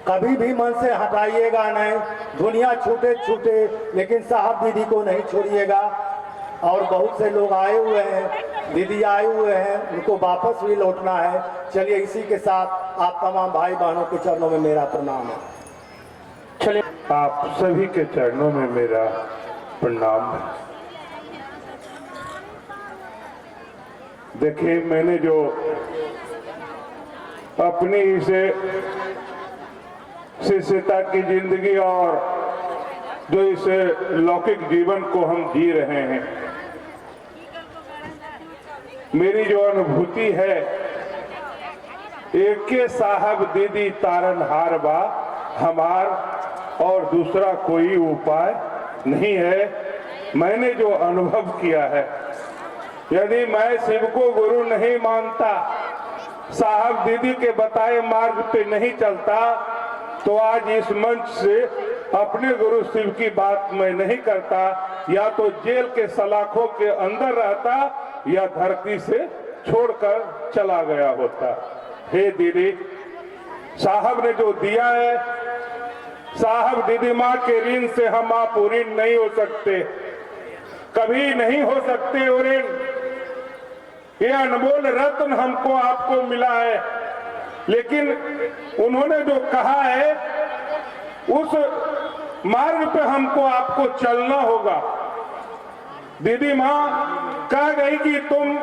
कभी भी मन से हटाइएगा नहीं। दुनिया छूटे छूटे लेकिन साहब दीदी को नहीं छोड़िएगा। और बहुत से लोग आए हुए हैं, दीदी आए हुए हैं, उनको वापस भी लौटना है। चलिए इसी के साथ आप तमाम भाई बहनों के चरणों में मेरा प्रणाम है। चलिए आप सभी के चरणों में मेरा प्रणाम है। देखिए, मैंने जो अपनी इसे शिष्यता की जिंदगी और जो इस लौकिक जीवन को हम जी रहे हैं, मेरी जो अनुभूति है, एक के साहब दीदी तारनहार बा हमार और दूसरा कोई उपाय नहीं है। मैंने जो अनुभव किया है, यदि मैं शिव को गुरु नहीं मानता, साहब दीदी के बताए मार्ग पे नहीं चलता, तो आज इस मंच से अपने गुरु शिव की बात मैं नहीं करता, या तो जेल के सलाखों के अंदर रहता या धरती से छोड़कर चला गया होता। हे दीदी, साहब ने जो दिया है, साहब दीदी माँ के ऋण से हम आप ऋण नहीं हो सकते, कभी नहीं हो सकते ऋण। ये अनमोल रत्न हमको आपको मिला है, लेकिन उन्होंने जो कहा है उस मार्ग पे हमको आपको चलना होगा। दीदी माँ कह गई कि तुम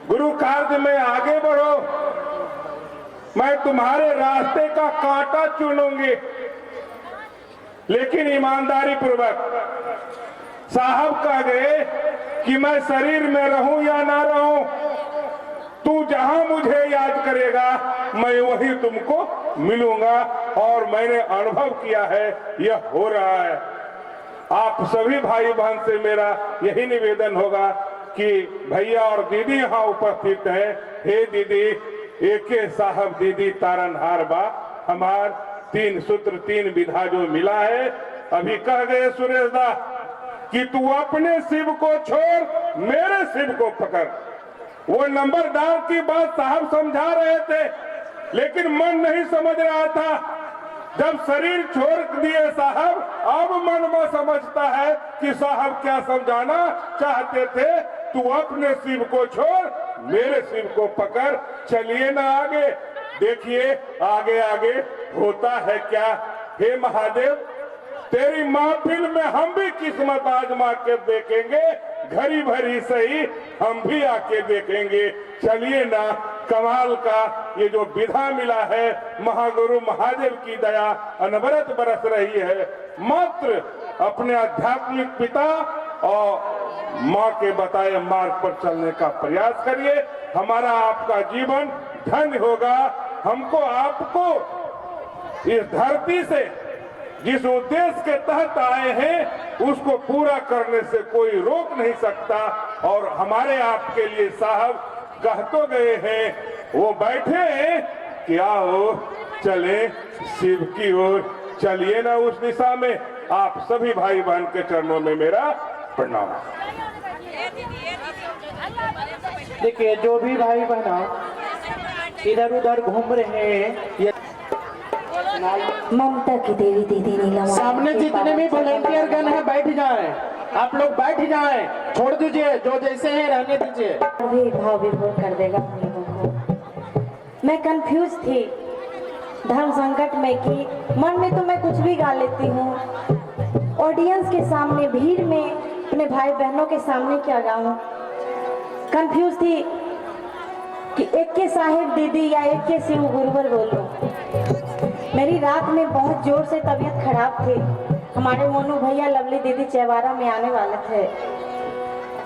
गुरु कार्य में आगे बढ़ो, मैं तुम्हारे रास्ते का कांटा चुनूंगी। लेकिन ईमानदारी पूर्वक साहब कह गए कि मैं शरीर में रहूं या ना रहूं, तू जहां मुझे याद करेगा मैं वहीं तुमको मिलूंगा। और मैंने अनुभव किया है, यह हो रहा है। आप सभी भाई बहन से मेरा यही निवेदन होगा कि भैया और दीदी यहाँ उपस्थित हैं। हे दीदी, एके साहब दीदी तारनहार बा हमार, 3 सूत्र 3 विधा जो मिला है। अभी कह गए सुरेश दा कि तू अपने शिव को छोड़, मेरे शिव को पकड़। वो नंबरदार की बात साहब समझा रहे थे, लेकिन मन नहीं समझ रहा था। जब शरीर छोड़ दिए साहब, अब मन में समझता है कि साहब क्या समझाना चाहते थे। तू अपने शिव को छोड़, मेरे शिव को पकड़। चलिए ना आगे, देखिए आगे आगे होता है क्या। हे महादेव, तेरी महफिल में हम भी किस्मत आजमा के देखेंगे, घड़ी भरी सही हम भी आके देखेंगे। चलिए ना, कमाल का ये जो विधा मिला है, महागुरु महादेव की दया अनवरत बरस रही है। मात्र अपने आध्यात्मिक पिता और माँ के बताए मार्ग पर चलने का प्रयास करिए, हमारा आपका जीवन धन्य होगा। हमको आपको इस धरती से जिस उद्देश्य के तहत आए हैं उसको पूरा करने से कोई रोक नहीं सकता। और हमारे आपके लिए साहब कह तो गए हैं, वो बैठे हैं कि आओ चले शिव की ओर। चलिए ना उस दिशा में। आप सभी भाई बहन के चरणों में मेरा प्रणाम। देखिए, जो भी भाई बहन इधर उधर घूम रहे हैं, ममता की देवी दीदी नीलम, सामने जितने भी वॉलेंटियर गण है बैठ जाएं। आप लोग बैठ जाएं, छोड़ दीजिए, जो जैसे हैं रहने दीजिए। भेदभाव विभोर कर देगा हम लोगों को। मैं कंफ्यूज थी धर्म संकट में कि मन में तो मैं कुछ भी गा लेती हूँ, ऑडियंस के सामने भीड़ में अपने भाई बहनों के सामने क्या गाऊं। कंफ्यूज थी कि एक के साहिब दीदी या एक के शिव गुरुवर बोलूं। मेरी रात में बहुत जोर से तबीयत खराब थी। हमारे मोनू भैया लवली दीदी चेवारा में आने वाले थे।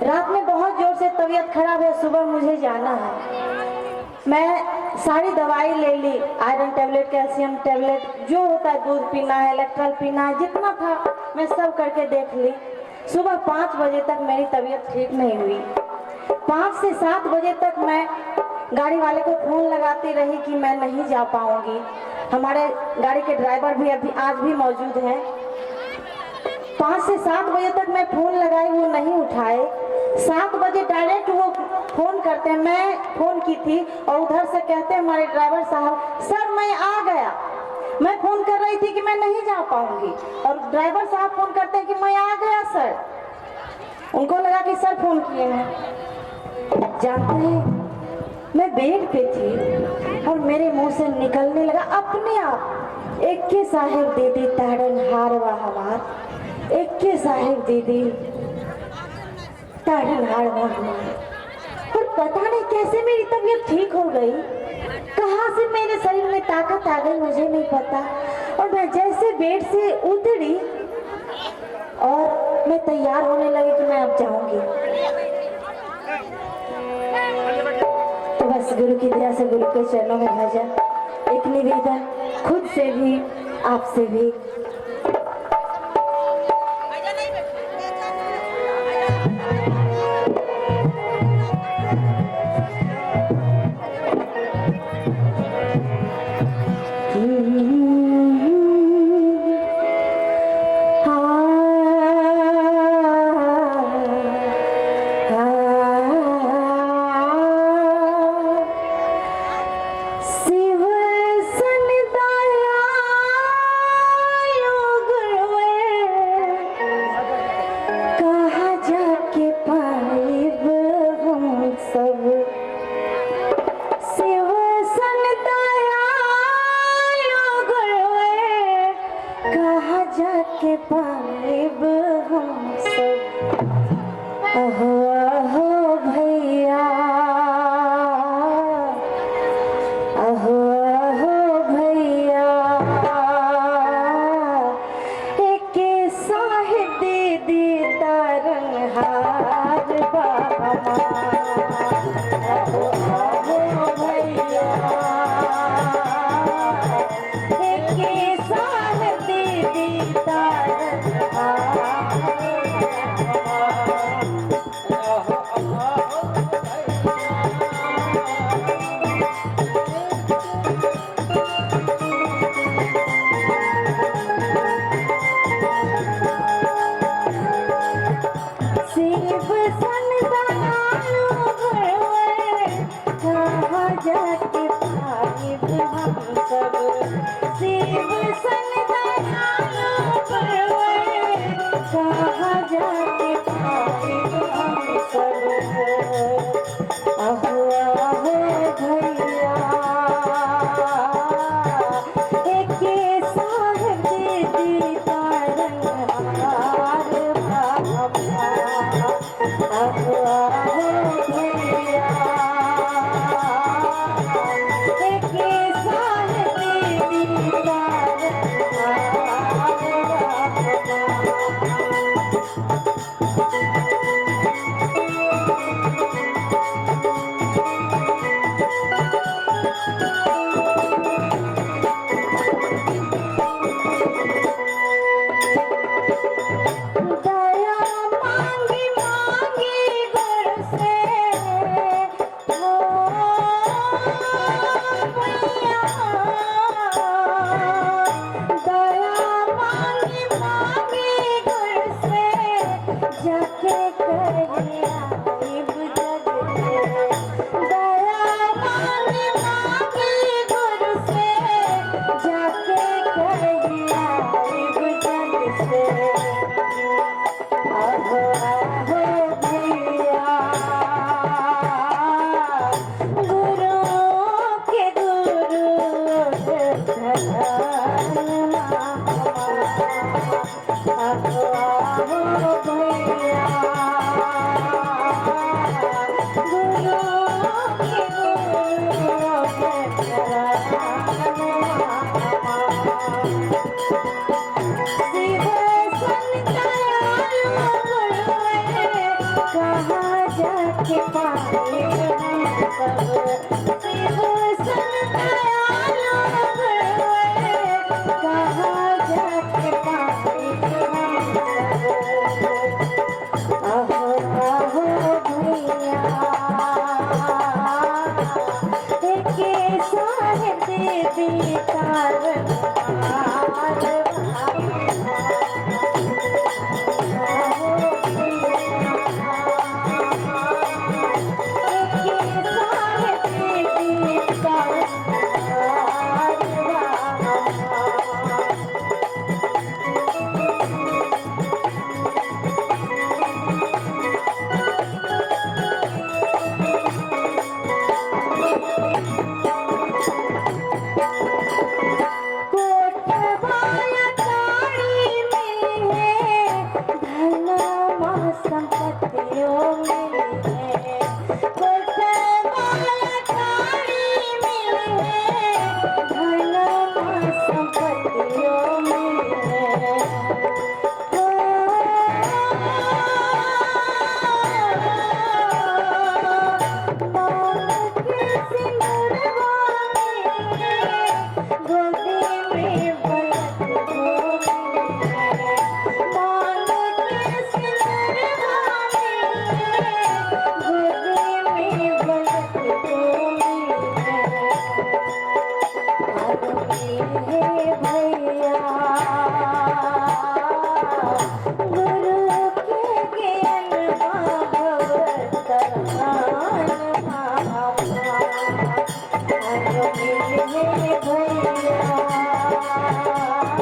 रात में बहुत जोर से तबीयत खराब है, सुबह मुझे जाना है। मैं सारी दवाई ले ली, आयरन टैबलेट, कैल्शियम टैबलेट, जो होता है, दूध पीना है, इलेक्ट्रॉल पीना है, जितना था मैं सब करके देख ली। सुबह 5 बजे तक मेरी तबीयत ठीक नहीं हुई। 5 से 7 बजे तक मैं गाड़ी वाले को फोन लगाती रही कि मैं नहीं जा पाऊंगी। हमारे गाड़ी के ड्राइवर भी अभी आज भी मौजूद हैं। 5 से 7 बजे तक मैं फोन लगाई, वो नहीं उठाए। 7 बजे डायरेक्ट वो फोन करते हैं, मैं फोन की थी और उधर से कहते हैं हमारे ड्राइवर साहब, सर मैं आ गया। मैं फोन कर रही थी कि मैं नहीं जा पाऊंगी और ड्राइवर साहब फोन करते हैं कि मैं आ गया सर। उनको लगा कि सर फोन किए हैं। जानते हैं मैं बेड पे थी और मेरे मुंह से निकलने लगा अपने आप, एक के साहेब दीदी ताड़न हारवा हमार, एक के साहेब दीदी ताड़न हारवा हमार। और पता नहीं कैसे मेरी तबीयत ठीक हो गई, कहाँ से मेरे शरीर में ताकत आ गई मुझे नहीं पता। और मैं जैसे बेड से उतरी और मैं तैयार होने लगी कि मैं अब जाऊंगी, तो बस गुरु की दया से गुरु के चरणों में भजन, एक निवेदन खुद से भी आपसे भी। जाके पाइब हम सब, अहो अहो भैया, अहो अहो भैया, एक साहिब दीदी तारन हार बाबा, अहो अहो भैया, एक साहिब दीदी तारन हार बाबा।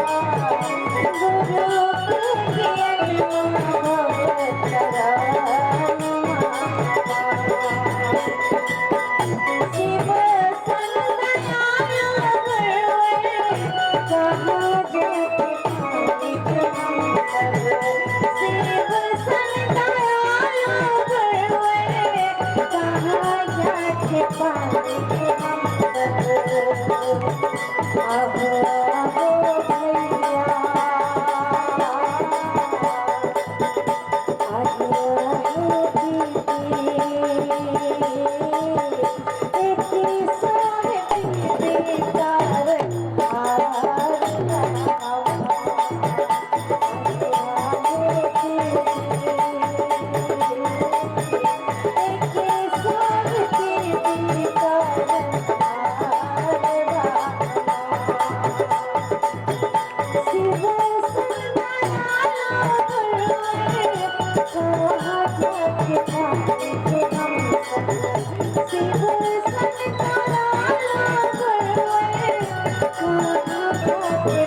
गुरु के अनमोल